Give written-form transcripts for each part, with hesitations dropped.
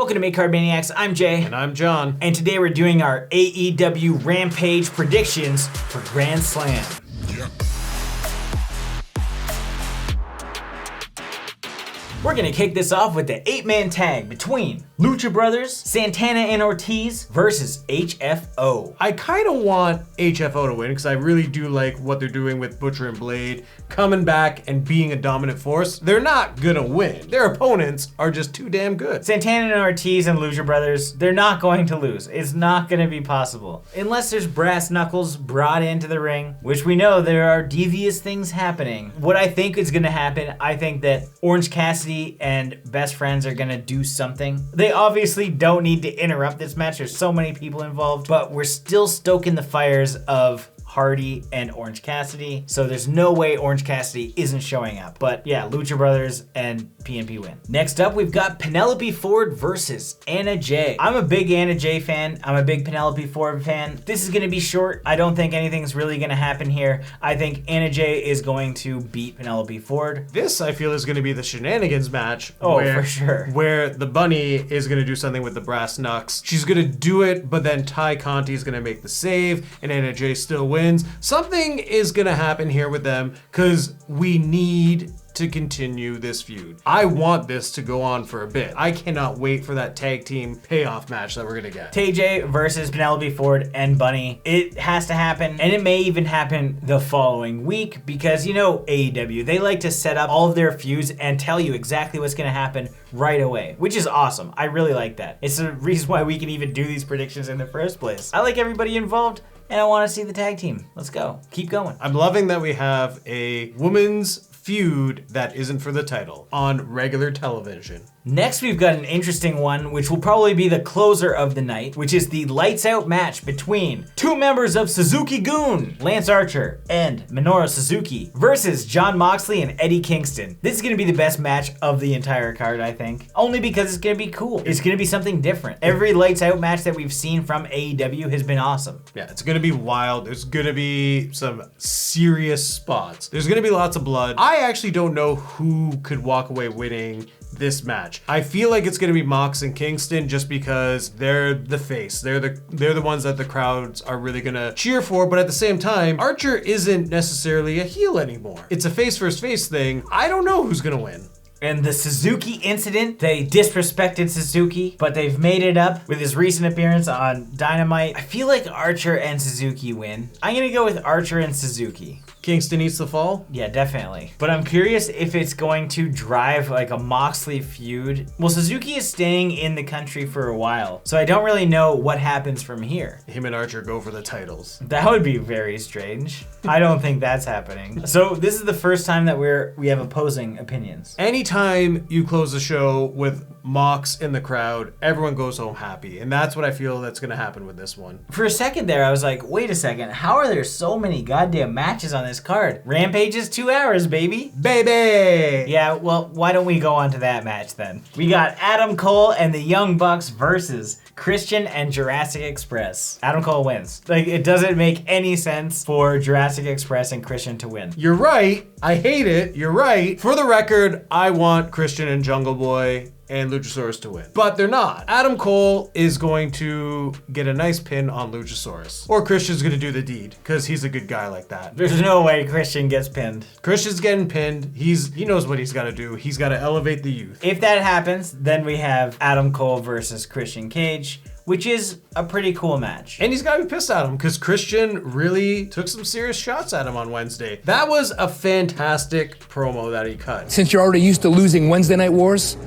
Welcome to Midcard Maniacs. I'm Jay. And I'm John. And today we're doing our AEW Rampage predictions for Grand Slam. Yep. We're gonna kick this off with the 8-man tag between Lucha Brothers, Santana and Ortiz versus HFO. I kind of want HFO to win because I really do like what they're doing with Butcher and Blade coming back and being a dominant force. They're not gonna win. Their opponents are just too damn good. Santana and Ortiz and Lucha Brothers, they're not going to lose. It's not gonna be possible. Unless there's brass knuckles brought into the ring, which we know there are devious things happening. What I think is gonna happen, I think that Orange Cassidy and Best Friends are gonna do something. They obviously don't need to interrupt this match. There's so many people involved, but we're still stoking the fires of Hardy and Orange Cassidy, so there's no way Orange Cassidy isn't showing up. But yeah, Lucha Brothers and PNP win. Next up, we've got Penelope Ford versus Anna Jay. I'm a big Anna Jay fan. I'm a big Penelope Ford fan. This is gonna be short. I don't think anything's really gonna happen here. I think Anna Jay is going to beat Penelope Ford. This, I feel, is gonna be the shenanigans match. For sure. Where the bunny is gonna do something with the brass knucks. She's gonna do it, but then Ty Conti is gonna make the save, and Anna Jay still wins. Something is gonna happen here with them because we need to continue this feud. I want this to go on for a bit. I cannot wait for that tag team payoff match that we're gonna get. TJ versus Penelope Ford and Bunny. It has to happen, and it may even happen the following week because, you know, AEW, they like to set up all of their feuds and tell you exactly what's gonna happen right away, which is awesome. I really like that. It's the reason why we can even do these predictions in the first place. I like everybody involved, and I want to see the tag team. Let's go. Keep going. I'm loving that we have a women's feud that isn't for the title on regular television. Next, we've got an interesting one, which will probably be the closer of the night, which is the lights out match between two members of Suzuki Goon, Lance Archer and Minoru Suzuki, versus Jon Moxley and Eddie Kingston. This is gonna be the best match of the entire card, I think. Only because it's gonna be cool. It's gonna be something different. Every lights out match that we've seen from AEW has been awesome. Yeah, it's gonna be wild. There's gonna be some serious spots. There's gonna be lots of blood. I actually don't know who could walk away winning this match. I feel like it's gonna be Mox and Kingston just because they're the face. They're the ones that the crowds are really gonna cheer for, but at the same time, Archer isn't necessarily a heel anymore. It's a face versus face thing. I don't know who's gonna win. And the Suzuki incident, they disrespected Suzuki, but they've made it up with his recent appearance on Dynamite. I feel like Archer and Suzuki win. I'm gonna go with Archer and Suzuki. Kingston eats the fall? Yeah, definitely. But I'm curious if it's going to drive like a Moxley feud. Well, Suzuki is staying in the country for a while, so I don't really know what happens from here. Him and Archer go for the titles. That would be very strange. I don't think that's happening. So this is the first time that we have opposing opinions. Anytime you close a show with Mox in the crowd, everyone goes home happy. And that's what I feel that's gonna happen with this one. For a second there, I was like, wait a second, how are there so many goddamn matches on this card? Rampage is 2 hours, baby. Baby! Yeah, well, why don't we go on to that match then? We got Adam Cole and the Young Bucks versus Christian and Jurassic Express. Adam Cole wins. Like, it doesn't make any sense for Jurassic Express and Christian to win. You're right. I hate it. You're right. For the record, I want Christian and Jungle Boy and Luchasaurus to win. But they're not. Adam Cole is going to get a nice pin on Luchasaurus. Or Christian's gonna do the deed, because he's a good guy like that. There's no way Christian gets pinned. Christian's getting pinned. He knows what he's gotta do. He's gotta elevate the youth. If that happens, then we have Adam Cole versus Christian Cage, which is a pretty cool match. And he's gotta be pissed at him because Christian really took some serious shots at him on Wednesday. That was a fantastic promo that he cut. Since you're already used to losing Wednesday Night Wars,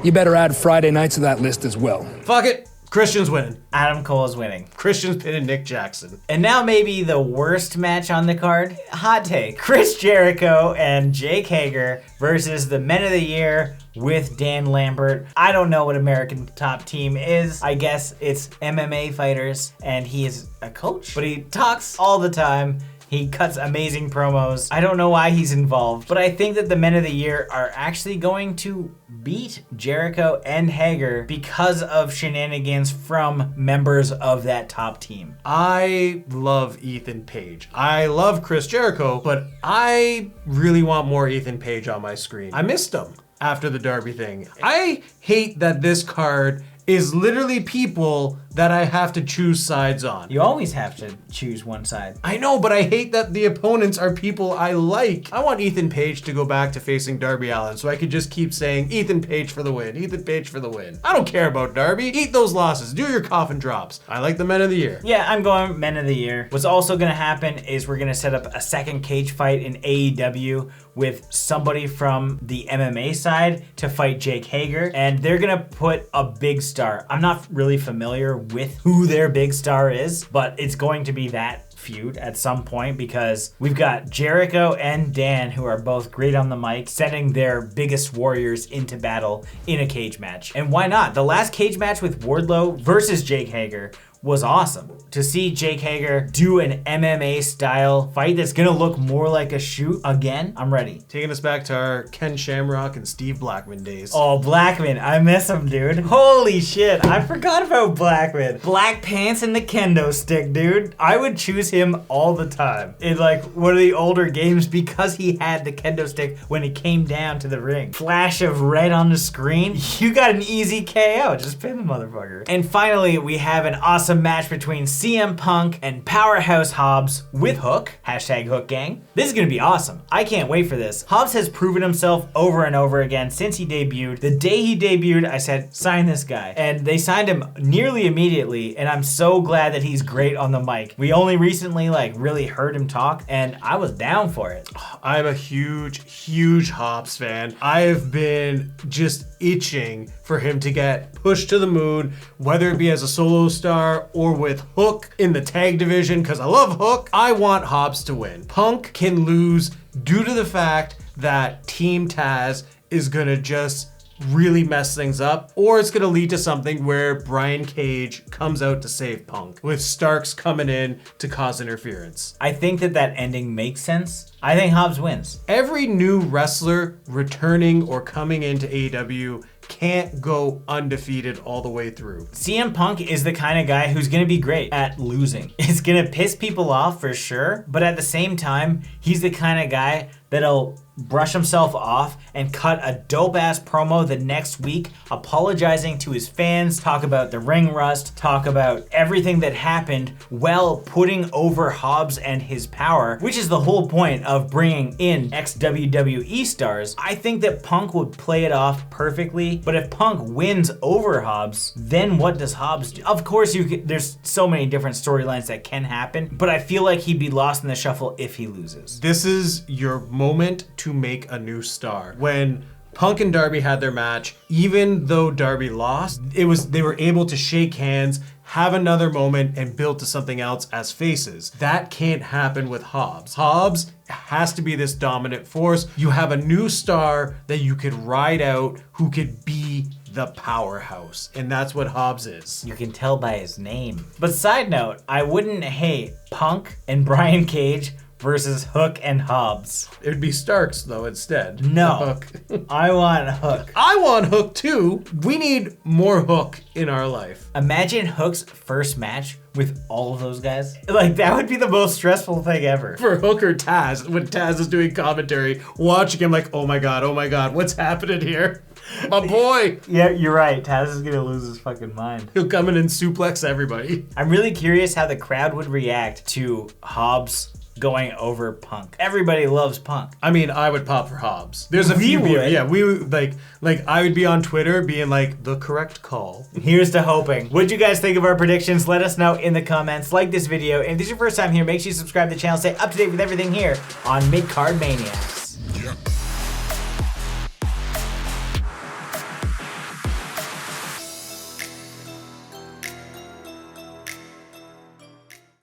you better add Friday nights to that list as well. Fuck it. Christian's winning. Adam Cole is winning. Christian's pinning Nick Jackson. And now maybe the worst match on the card. Hot take. Chris Jericho and Jake Hager versus the Men of the Year with Dan Lambert. I don't know what American Top Team is. I guess it's MMA fighters, and he is a coach, but he talks all the time. He cuts amazing promos. I don't know why he's involved, but I think that the Men of the Year are actually going to beat Jericho and Hager because of shenanigans from members of that top team. I love Ethan Page. I love Chris Jericho, but I really want more Ethan Page on my screen. I missed him after the Darby thing. I hate that this card is literally people that I have to choose sides on. You always have to choose one side. I know, but I hate that the opponents are people I like. I want Ethan Page to go back to facing Darby Allin so I could just keep saying, Ethan Page for the win, Ethan Page for the win. I don't care about Darby. Eat those losses. Do your coffin drops. I like the Men of the Year. Yeah, I'm going Men of the Year. What's also going to happen is we're going to set up a second cage fight in AEW with somebody from the MMA side to fight Jake Hager, and they're gonna put a big star. I'm not really familiar with who their big star is, but it's going to be that feud at some point because we've got Jericho and Dan, who are both great on the mic, sending their biggest warriors into battle in a cage match. And why not? The last cage match with Wardlow versus Jake Hager was awesome. To see Jake Hager do an MMA style fight that's gonna look more like a shoot again, I'm ready. Taking us back to our Ken Shamrock and Steve Blackman days. Oh, Blackman, I miss him, dude. Holy shit, I forgot about Blackman. Black pants and the kendo stick, dude. I would choose him all the time in like one of the older games because he had the kendo stick when he came down to the ring. Flash of red on the screen. You got an easy KO. Just pin the motherfucker. And finally, we have an awesome match between CM Punk and Powerhouse Hobbs with Hook, hashtag Hook Gang. This is gonna be awesome. I can't wait for this. Hobbs has proven himself over and over again since he debuted. The day he debuted, I said, sign this guy. And they signed him nearly immediately, and I'm so glad that he's great on the mic. We only recently really heard him talk, and I was down for it. I'm a huge Hobbs fan. I've been just itching for him to get pushed to the moon, whether it be as a solo star or with Hook in the tag division, because I love Hook. I want Hobbs to win. Punk can lose due to the fact that Team Taz is gonna just really mess things up, or it's gonna lead to something where Brian Cage comes out to save Punk, with Starks coming in to cause interference. I think that ending makes sense. I think Hobbs wins. Every new wrestler returning or coming into AEW can't go undefeated all the way through. CM Punk is the kind of guy who's gonna be great at losing. It's gonna piss people off for sure, but at the same time, he's the kind of guy that'll brush himself off and cut a dope-ass promo the next week, apologizing to his fans, talk about the ring rust, talk about everything that happened while putting over Hobbs and his power, which is the whole point of bringing in ex-WWE stars. I think that Punk would play it off perfectly, but if Punk wins over Hobbs, then what does Hobbs do? Of course, there's so many different storylines that can happen, but I feel like he'd be lost in the shuffle if he loses. This is your moment to make a new star. When Punk and Darby had their match, even though Darby lost, they were able to shake hands, have another moment, and build to something else as faces. That can't happen with Hobbs. Hobbs has to be this dominant force. You have a new star that you could ride out who could be the powerhouse, and that's what Hobbs is. You can tell by his name. But side note, I wouldn't hate Punk and Brian Cage versus Hook and Hobbs. It would be Starks though instead. No, Hook. I want Hook. I want Hook too. We need more Hook in our life. Imagine Hook's first match with all of those guys. Like, that would be the most stressful thing ever. For Hook or Taz, when Taz is doing commentary, watching him like, oh my god, what's happening here? My boy. Yeah, you're right. Taz is gonna lose his fucking mind. He'll come in and suplex everybody. I'm really curious how the crowd would react to Hobbs going over Punk. Everybody loves Punk. I mean, I would pop for Hobbs. There's a few people. Yeah, we would like I would be on Twitter being like, the correct call. Here's to hoping. What'd you guys think of our predictions? Let us know in the comments. Like this video. If this is your first time here, make sure you subscribe to the channel. Stay up to date with everything here on Midcard Maniacs.